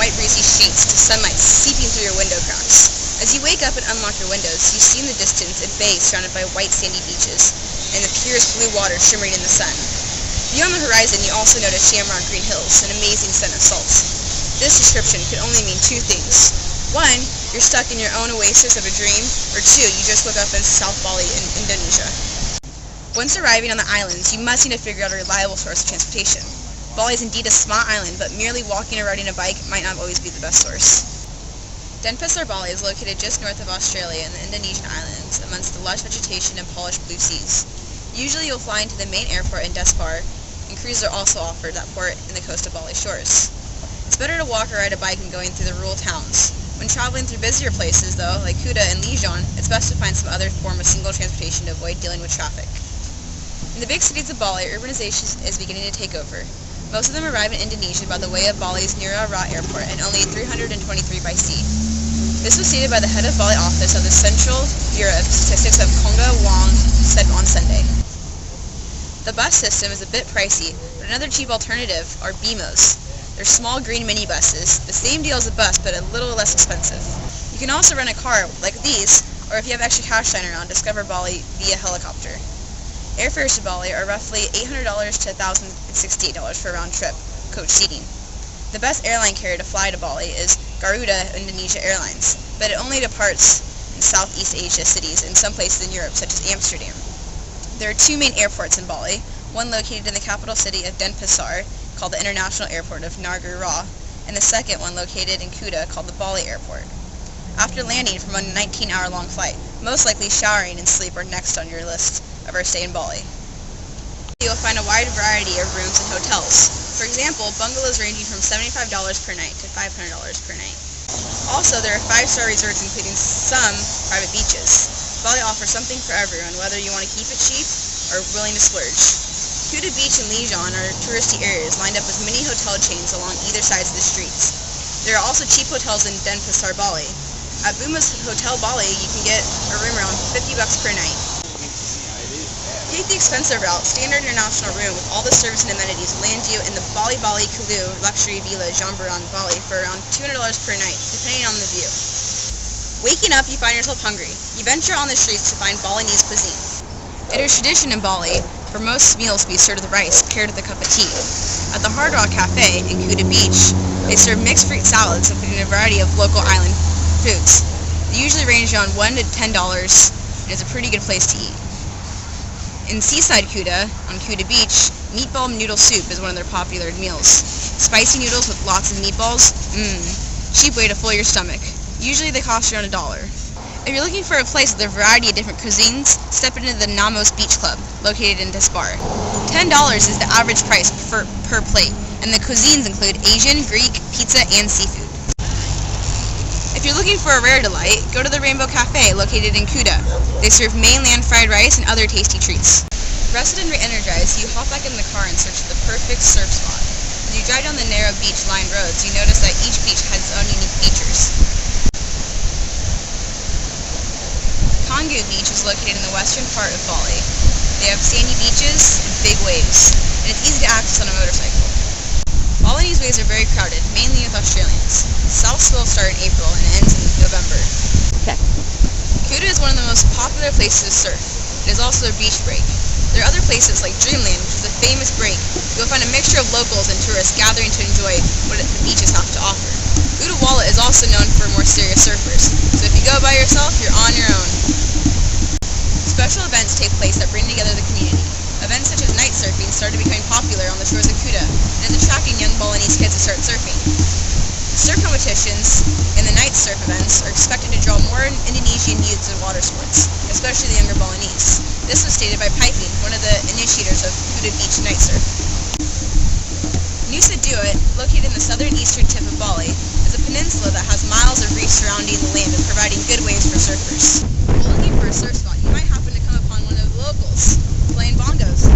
white breezy sheets to sunlight seeping through your window cracks. As you wake up and unlock your windows, you see in the distance a bay surrounded by white sandy beaches and the purest blue water shimmering in the sun. Beyond the horizon, you also notice shamrock green hills, an amazing scent of salt. This description could only mean two things. One, you're stuck in your own oasis of a dream, or two, you just woke up in South Bali in Indonesia. Once arriving on the islands, you must need to figure out a reliable source of transportation. Bali is indeed a small island, but merely walking or riding a bike might not always be the best source. Denpasar, Bali is located just north of Australia in the Indonesian islands, amongst the lush vegetation and polished blue seas. Usually you'll fly into the main airport in Denpasar, and cruises are also offered at port in the coast of Bali shores. It's better to walk or ride a bike than going through the rural towns. When traveling through busier places, though, like Kuta and Lijon, it's best to find some other form of single transportation to avoid dealing with traffic. In the big cities of Bali, urbanization is beginning to take over. Most of them arrive in Indonesia by the way of Bali's Ngurah Airport and only 323 by sea. This was stated by the head of Bali office of the Central Bureau of Statistics of Konga Wong said on Sunday. The bus system is a bit pricey, but another cheap alternative are BMOs. They're small green minibuses, the same deal as a bus but a little less expensive. You can also rent a car like these, or if you have extra cash lying around, discover Bali via helicopter. Airfares to Bali are roughly $800 to $1,068 for a round trip, coach seating. The best airline carrier to fly to Bali is Garuda Indonesia Airlines, but it only departs in Southeast Asia cities and some places in Europe, such as Amsterdam. There are two main airports in Bali, one located in the capital city of Denpasar, called the International Airport of Ngurah, and the second one located in Kuta called the Bali Airport. After landing from a 19-hour-long flight, most likely showering and sleep are next on your list of our stay in Bali. You'll find a wide variety of rooms and hotels. For example, bungalows ranging from $75 per night to $500 per night. Also, there are 5-star resorts including some private beaches. Bali offers something for everyone, whether you want to keep it cheap or willing to splurge. Kuta Beach and Lijon are touristy areas lined up with many hotel chains along either sides of the streets. There are also cheap hotels in Denpasar, Bali. At Buma's Hotel Bali, you can get a room around $50 per night. Take the expensive route, standard international room with all the service and amenities land you in the Bali Kulu luxury villa Jamburan, Bali for around $200 per night, depending on the view. Waking up, you find yourself hungry. You venture on the streets to find Balinese cuisine. It is tradition in Bali for most meals to be served with rice paired with a cup of tea. At the Hard Rock Cafe in Kuta Beach, they serve mixed fruit salads including a variety of local island foods. They usually range around $1 to $10 and is a pretty good place to eat. In seaside Kuta, on Kuta Beach, meatball noodle soup is one of their popular meals. Spicy noodles with lots of meatballs, cheap way to fill your stomach. Usually they cost around $1. If you're looking for a place with a variety of different cuisines, step into the Namos Beach Club, located in Denpasar. $10 is the average price per plate, and the cuisines include Asian, Greek, pizza, and seafood. If you're looking for a rare delight, go to the Rainbow Cafe, located in Kuta. They serve mainland fried rice and other tasty treats. Rested and re-energized, you hop back in the car in search of the perfect surf spot. As you drive down the narrow beach-lined roads, you notice that each beach has its own unique features. Canggu Beach is located in the western part of Bali. They have sandy beaches and big waves, and it's easy to access on a motorcycle. Balinese waves are very crowded, mainly with Australians. South swells start in April and ends in November. Okay. Kuta is one of the most popular places to surf. It is also a beach break. There are other places like Dreamland, which is a famous break. You'll find a mixture of locals and tourists gathering to enjoy what the beaches have to offer. Utawala is also known for more serious surfers, so if you go by yourself, you're on your own. Special events take place that bring together the community. Events such as night surfing started becoming popular on the shores of Kuta, and is attracting young Balinese kids to start surfing. Surf competitions and the night surf events are expected to draw more Indonesian youths to water sports, especially the younger Balinese. This was stated by Piping, one of the initiators of Kuta Beach night surf. Nusa Dua, located in the southern eastern tip of Bali, is a peninsula that has miles of reef surrounding the land and providing good waves for surfers. While looking for a surf spot, you might happen to come upon one of the locals playing bongos.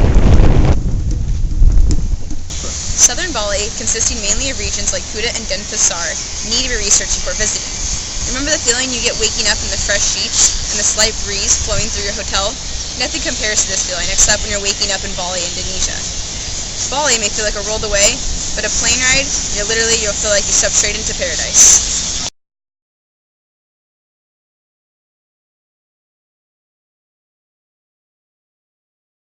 Southern Bali, consisting mainly of regions like Kuta and Denpasar, need to be researched before visiting. Remember the feeling you get waking up in the fresh sheets and the slight breeze flowing through your hotel? Nothing compares to this feeling except when you're waking up in Bali, Indonesia. Bali may feel like a world away, But a plane ride, you'll feel like you stepped straight into paradise.